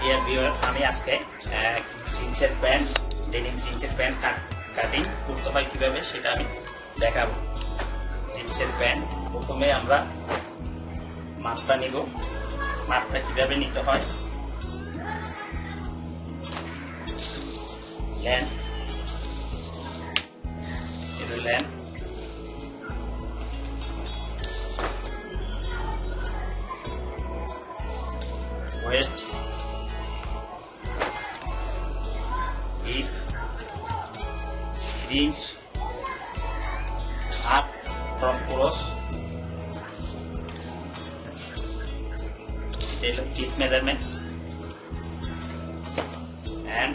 Dear viewer, আমি আজকে জিন্সের প্যান্ট, ডেনিম জিন্সের প্যান্ট কাটিং করতে হয় কিভাবে সেটা আমি দেখাবো। জিন্সের প্যান্ট প্রথমে আমরা মাপটা নিব। মাপটা কিভাবে নিতে হয়, লেন্থ, এটা length, waist, hip, 3 inch, up from cross, detail hip measurement, and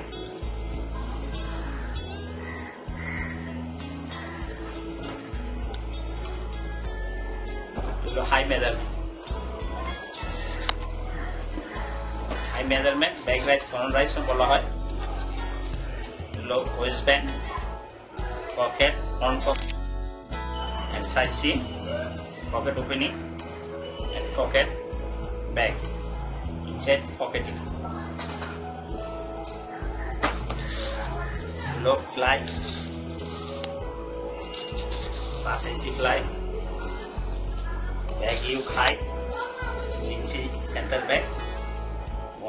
high measurement. High measurement, back rise, front rise বলা হয়। Low waistband, pocket, front pocket, and side seam, pocket opening, and pocket back, inside pocketing. Low fly, 5 inch fly, back yoke height, 2 inch center back,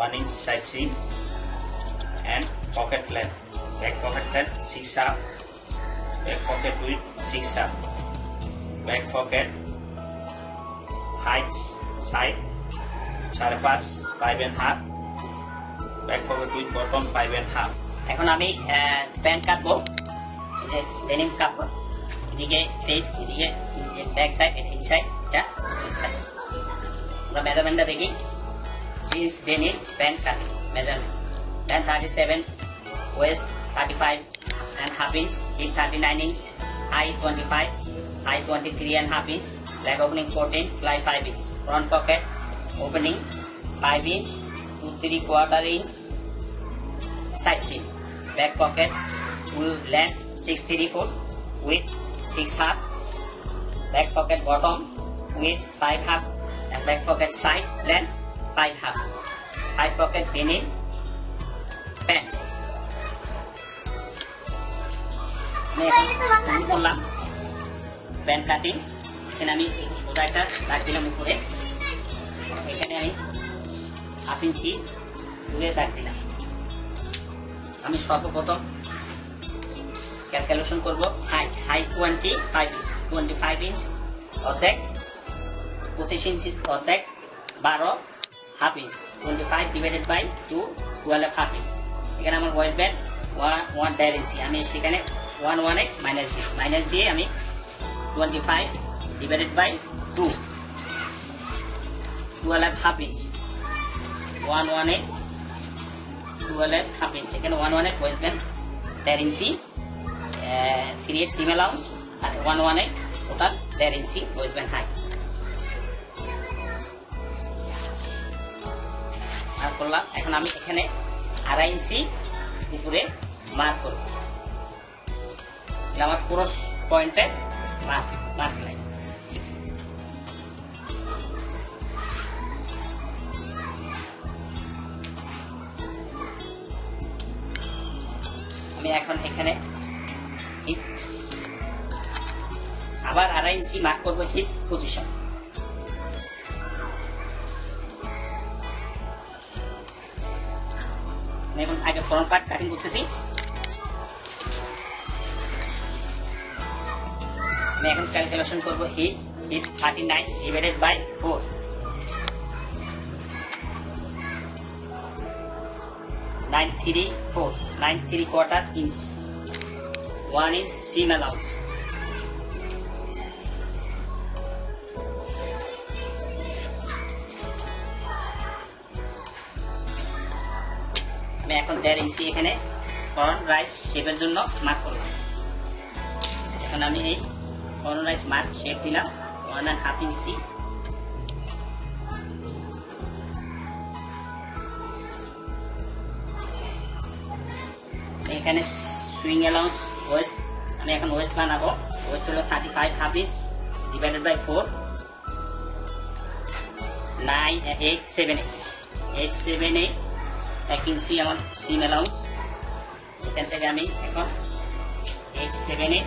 1 inch side seam, and pocket length. Back pocket length 6/2, back pocket width 6/2, back pocket height side 5.5, 5.5, back pocket width bottom 5.5. এখন আমি pant কাটবো, এই যে denim কাটবো, এদিকে face, এদিকে back side, এটা inside, এটা ইনসাইড। আমরা মেজারমেন্টটা দেখি। Jeans denim pant cutting measurement: pant 37, West 35.5 inch, hip 39 inch, height 25, height 23.5 inch, leg opening 14, fly 5 inch, front pocket opening 5 inch to 3/4 inch, side seam, back pocket length 6/3, width 6/2, back pocket bottom width 5/2, and back pocket side length 5/2, side pocket denim pant. আমি করলাম pant cutting. এখানে আমি সোজা একটা দাগ দিলাম উপরে, এখানে আমি 1/2 ইঞ্চি দূরে দাগ দিলাম। আমি সর্বপ্রথম ক্যালকুলেশন করব হাইট 25 ইঞ্চ অর্ধেক, 25 ইঞ্চি অর্ধেক 12.5 ইঞ্চ, 25 ডিভাইডেড বাই 2, 12.5 ইঞ্চ। এখানে আমার ওয়েস্ট ব্যান্ড 1.5 ইঞ্চি, আমি সেখানে 118 মাইনাস দিয়ে আমি 25 ডিভাইডেড বাই 2, 12.5 ইঞ্চ, 118, 12.5 ইঞ্চ। এখানে 118 ওয়েস্ট ব্যান্ড, 1.5 ইঞ্চি 38 সিম অ্যালাউন্স, আর 118 টোটাল 1.5 ইঞ্চি ওয়েস্ট ব্যান্ড হাইট। মার্ক করলাম। এখন আমি এখানে 2.5 ইঞ্চি উপরে মার্ক করব, আমার ক্রস পয়েন্টে মার্ক লাইন। আমি এখন এখানে হিপ আবার 2.5 ইঞ্চি মার্ক করবো, হিপ পজিশন। আমি এখন আগে ফ্রন্ট পার্ট কাটিং করতেছি। আমি এখন ক্যালকুলেশন করবো hip 39 divided by 4, 9.3/4 inch, 1 inch seam allowance, আমি এখন 1.5 ইঞ্চি এখানে ফ্রন্ট রাইস শেপের জন্য মার্ক করলাম। এখন আমি এই ফ্রন্ট রাইস মার্ক শেপ দিলাম 1.5 ইঞ্চি। এখানে সুইং অ্যালাউন্স ওয়েস্ট, আমি এখন ওয়েস্ট বানাবো। ওয়েস্ট হলো 35.5 ইঞ্চ ডিভাইডেড বাই 4, 9.878 1 ইঞ্চি আমার সিম অ্যালাউন্স, এখান থেকে আমি এখন 8/7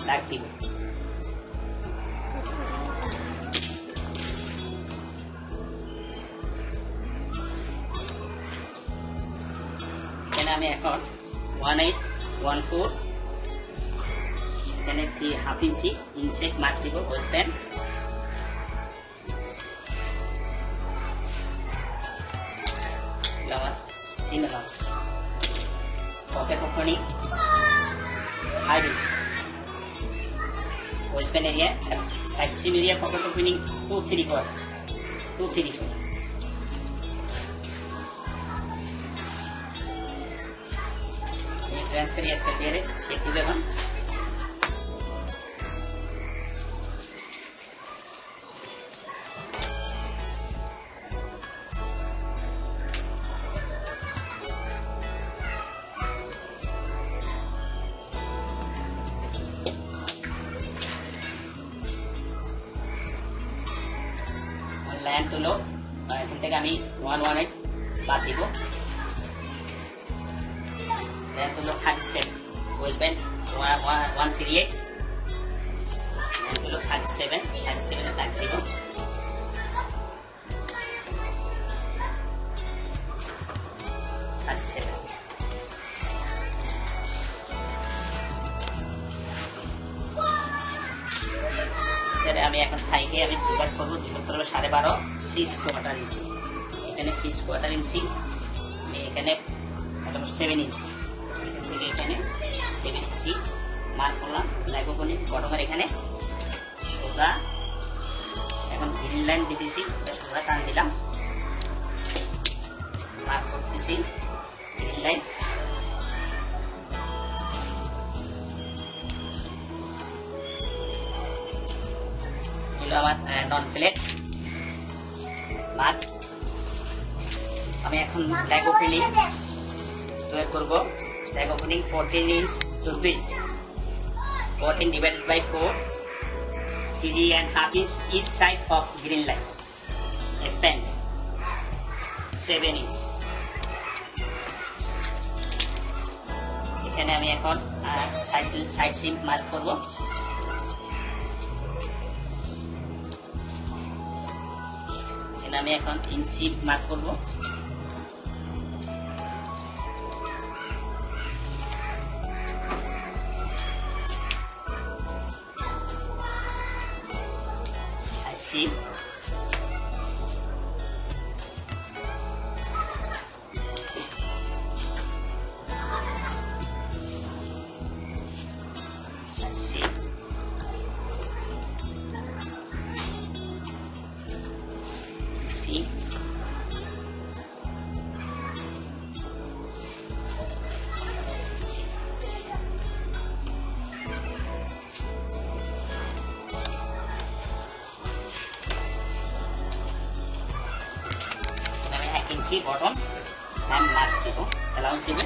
দাগ দিব। এখানে আমি এখন 1814 এখানে 3.5 ইঞ্চি ইনসেট মার্ক দিব waist band. Seam allowance pocket opening 5 inch waist band area, side seam area pocket opening 2/3 transfer यस कर दिया रे शेप दिले हम लैंड तो लो এখন থেকে আমি 118 বাদ দিব। Then to look 37 will bend 138 and to look 37 attack 0 37 তাহলে আমি এখন থাইকে আমি ডিভাইড করব, ডিভাইড করব 12.5 6/4 ইঞ্চি, এখানে 6/4 ইঞ্চি, আমি এখানে 7 ইঞ্চি, এখানে 7 ইঞ্চি মার্ক করলাম। লাইভ ওপেনিং বটমের এখানে সোজা এখন গ্রিন লাইন দিতেছি, সোজা টান দিলাম, মার্ক করতেছি গ্রিন লাইন। এগুলো আমার নন ফ্লেট মার্ক। আমি এখন লাইভ ওপেনিং তৈরি করবো। Leg opening 14 inch 14 inch 14 divided by 4 3.5 inch each side of green line, a pen 7 inch। এখানে আমি এখন সাইড সিম মার্ক করব। এখানে আমি এখন ইঞ্চি মার্ক করব। ইঞ্চি বটম and মার্ক দিব, অ্যালাউন্স দিব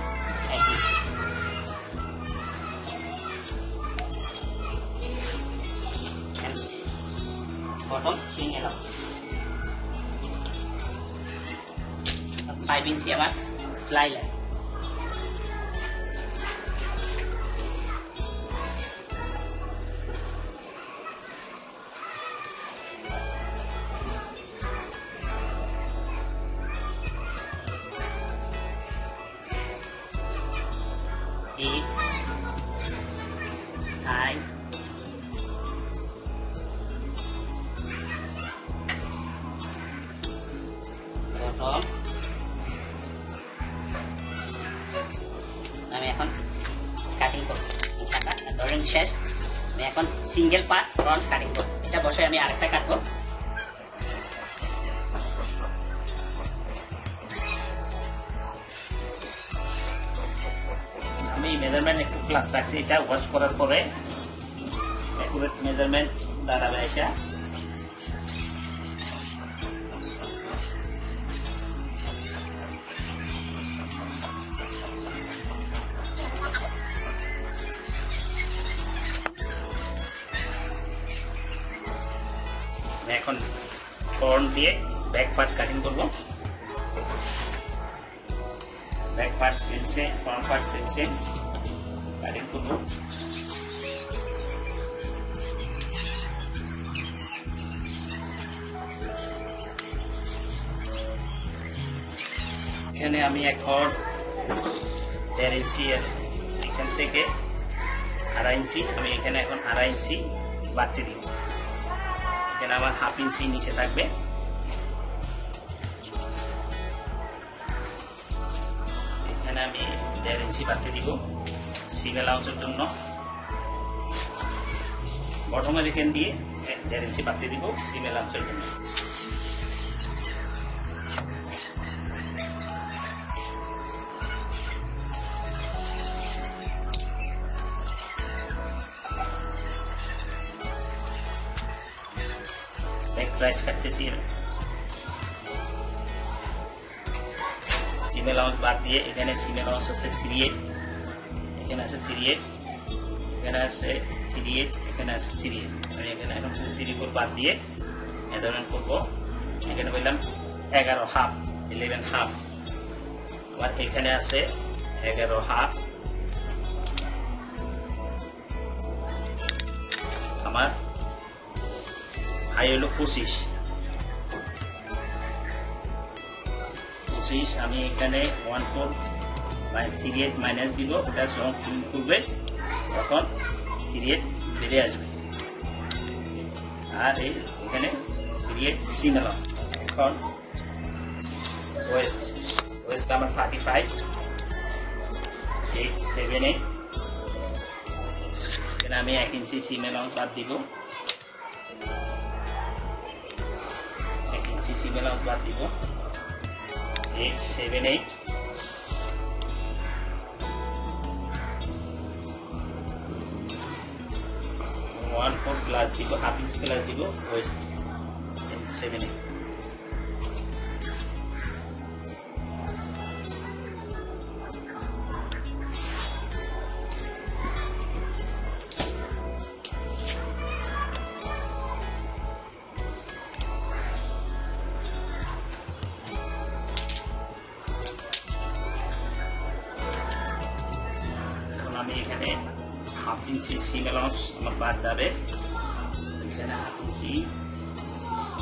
1 ইঞ্চি। বটম সুইং অ্যালাউন্স 5 ইঞ্চি আমার ফ্লাই লাইন। আমি এখন কাটিং করব, ড্রয়িং শেষ। আমি এখন সিঙ্গেল পার্ট ফ্রন্ট কাটিং করব। এটা বসে আমি আরেকটা কাটবো। আমি মেজারমেন্ট একটু ক্লাস রাখছি, এটা ওয়াশ করার পরে অ্যাকুরেট মেজারমেন্ট দাঁড়াবে এসে। এখন ফ্রন্ট দিয়ে ব্যাক পার্ট কাটিং করব। Back part same same, front part same same cutting করবো। এখানে আমি এখন 1.5 ইঞ্চি এখান থেকে 2.5 ইঞ্চি, আমি এখানে এখন 2.5 ইঞ্চি বাড়তে দিব। এখানে আমার 1/2 ইঞ্চি নিচে থাকবে। এখানে আমি 1.5 ইঞ্চি বাড়তে দিব সিম অ্যালাউন্সের জন্য। বটমের এখান দিয়ে 1.5 ইঞ্চি বাড়তে দিব সিম অ্যালাউন্সের জন্য। প্রাইস কাটতেছি সিম অ্যালাউন্স বাদ দিয়ে। এখানে সিম অ্যালাউন্স আছে 3/8, এখানে আছে 3/8, এখানে আছে 3/8, এখানে আছে 3/8। আমি এখানে এখন 2/3 বাদ দিয়ে মেজারমেন্ট করবো। এখানে বললাম 11.5, 11.5। আবার এখানে আছে 11.5। আমার হাই হলো 25। আমি এখানে 1/4/3/8 মাইনাস দিব। ওটা যখন চুন করবে তখন 3/8 বেড়ে আসবে। আর এখানে 3/8 সিম অ্যালাউন্স। এখন ওয়েস্ট আমার 35, 8/7/8। এখানে আমি 1 ইঞ্চি সিম অ্যালাউন্স বাদ দিব। 1 ইঞ্চি সিম অ্যালাউন্স বাদ দিব। 8/7/8। 1/4 প্লাস দিব, 1/2 ইঞ্চি প্লাস দিব ওয়েস্ট 8/7/8। আমি এখানে 1/2 ইঞ্চি সিম অ্যালাউন্স আমার বাদ যাবে। এখানে 1/2 ইঞ্চি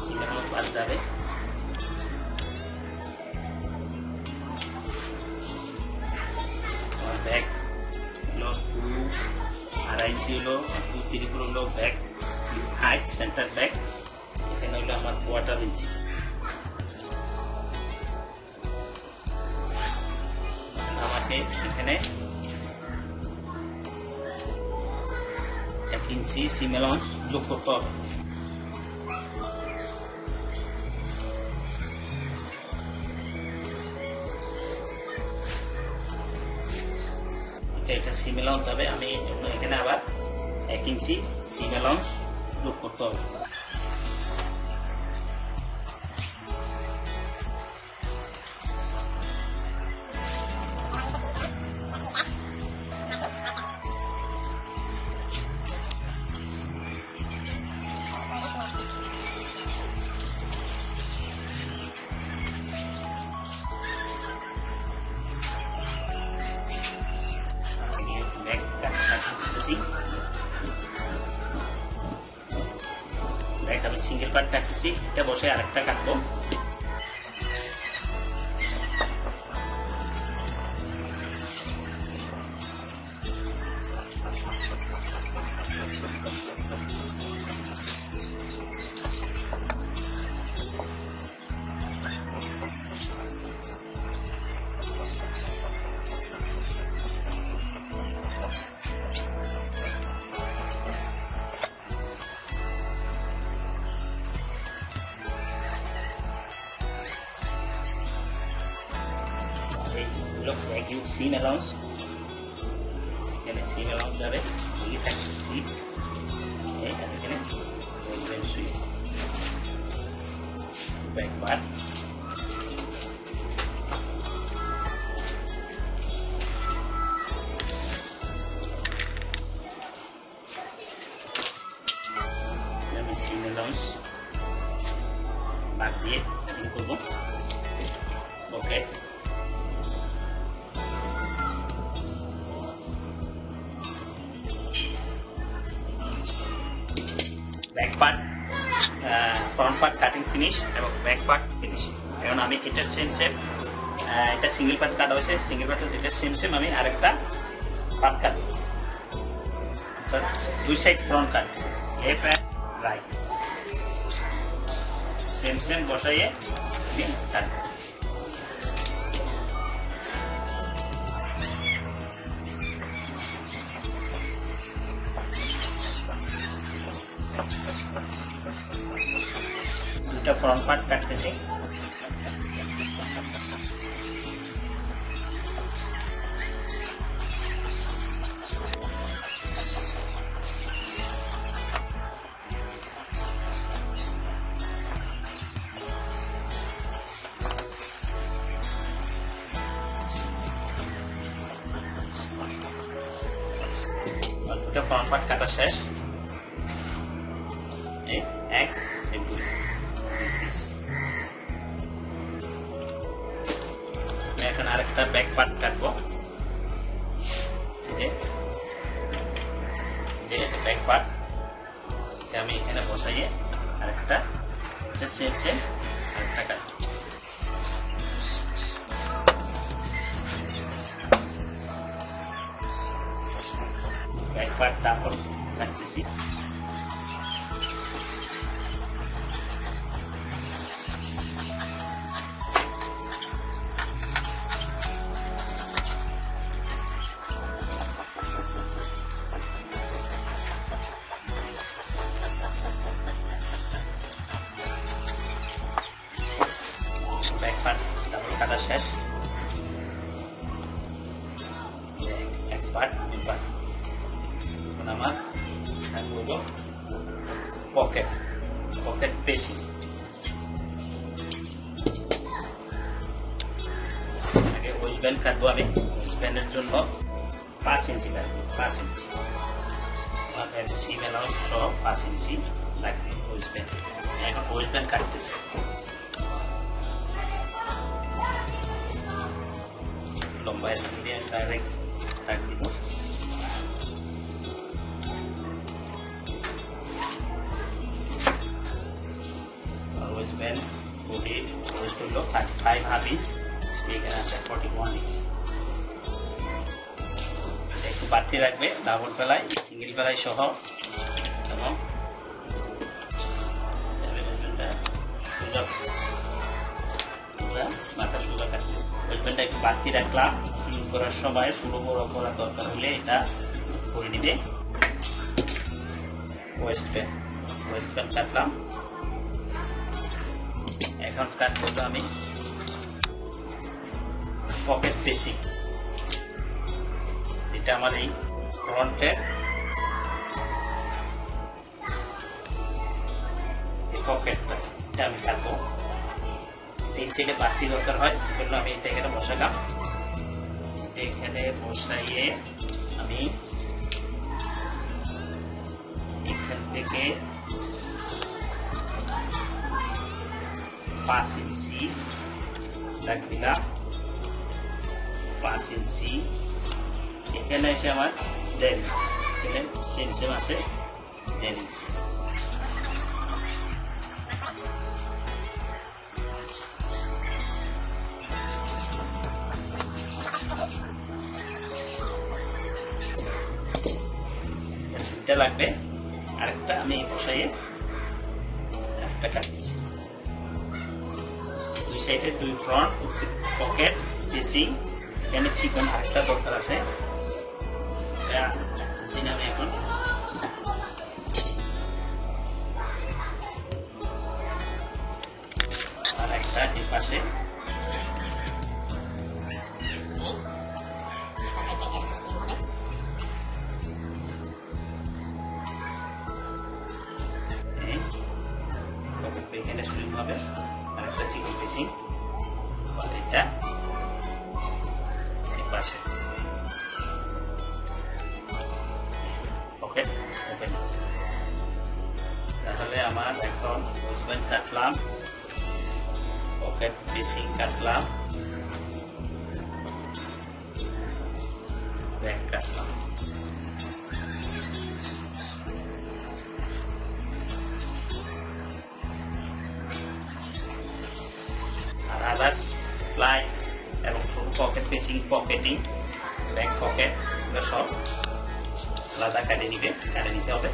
সিম অ্যালাউন্স বাদ যাবে। আমার ব্যাক হলো 2.5 ইঞ্চি হলো 2/3 হলো ব্যাক হাইট সেন্টার ব্যাক। এখানে হলো আমার 1/4 ইঞ্চি। আমাকে এখানে 1 ইঞ্চি সিম অ্যালাউন্স যোগ করতে হবে। এটা সিম অ্যালাউন্স হবে। আমি এখানে আবার 1 ইঞ্চি সিম অ্যালাউন্স যোগ করতে হবে। আমি সিঙ্গেল পার্ট কাটতেছি, এটা বসে আরেকটা কাটবো। সিম অ্যালাউন্স এখানে সিম অ্যালাউন্স যাবে। এই থাকে সিম এখানে সুই ব্যাক পার্ট। আমি সিম অ্যালাউন্স বাদ দিয়ে কাটিং করবো। ওকে পার্ট কাটিং ফিনিশ এবং ব্যাক পার্ট ফিনিশ। এখন আমি এটা সেম এটা সিঙ্গেল পার্ট কাটা হয়েছে, সিঙ্গেল পার্ট এটা সেম আমি আরেকটা পার্ট কাটবো, দুই side front cut, left and right same বসাইয়ে আমি কাটবো। দুটা ফ্রন্ট পার্ট কাটতেছি। দুটা ফ্রন্ট পার্ট কাটা শেষ, এক দুই। এখন আরেকটা ব্যাক পার্ট কাটবো, ব্যাক পার্ট আমি এখানে বসাইয়ে আরেকটা সেম আরেকটা কাটবো। ব্যাক পার্ট তারপর কাটতেছি। ব্যাক পার্ট ডাবল কাটা শেষ, এক পার্ট দুই পার্ট। এখন আমার হলো পকেট পেসিং। আগে ওয়েস্ট ব্যান্ড কাটবো আমি, ওয়েস্ট ব্যান্ডের জন্য 5 ইঞ্চি লাগবে, 5 ইঞ্চি সিম এলাউন্স সহ 5 ইঞ্চি লাগবে ওয়েস্ট ব্যান্ড। এখন ওয়েস্ট ব্যান্ড কাটতেছে, লম্বা স্কেল দিয়ে ডাইরেক্ট কাট দিব। ওয়েস্ট ব্যান্ড বডি ওয়েস্ট হলো 35 হাফ ইঞ্চ, এখানে আছে 41 ইঞ্চ। একটু বাড়তি রাখবে ডাবল পেলাই সিঙ্গেল পেলাই সহ, এবং মাথা সোজা কাটতেছে। ওয়েস্ট ব্যান্ডটা একটু বাড়তি রাখলাম, ফিলিং করার সময় ষোলো বড় করার দরকার হলে এটা করে নিবে। ওয়েস্ট ব্যান্ড কাটলাম। এখন কাটবো তো আমি পকেট পেসিং। এটা আমার এই ফ্রন্টের পকেটটা, এটা আমি কাটবো। তিন সাইডে বাড়তি দরকার হয়, জন্য আমি এটা এখানে বসালাম। এখানে বসাইয়ে আমি এখান থেকে 5 ইঞ্চি দাগ দিলাম, 5 ইঞ্চি। এখানে এসে আমার 1.5 ইঞ্চি, এখানে সেম আছে 1.5 ইঞ্চি। এটা লাগবে, আরেকটা আমি বসাইয়ে একটা কাটতেছি। দুই সাইডে দুই ফ্রন্ট পকেট পেসিং। এখানে চিকন আরেকটা দরকার আছে, আমি এখন আর একটা এই পাশে এখানে সুইং হবে, আর একটা চিকন পেসিং, এটা এই পাশে পকেট ওপেন। তাহলে আমার এখন ওয়েস্ট কাটলাম, পকেট পেসিং কাটলাম, ব্যাক কাটলাম। রাবার্স ফ্লাই এবং ছোট pocket facing pocketing back pocket এগুলো সব আলাদা কাটে নিতে হবে।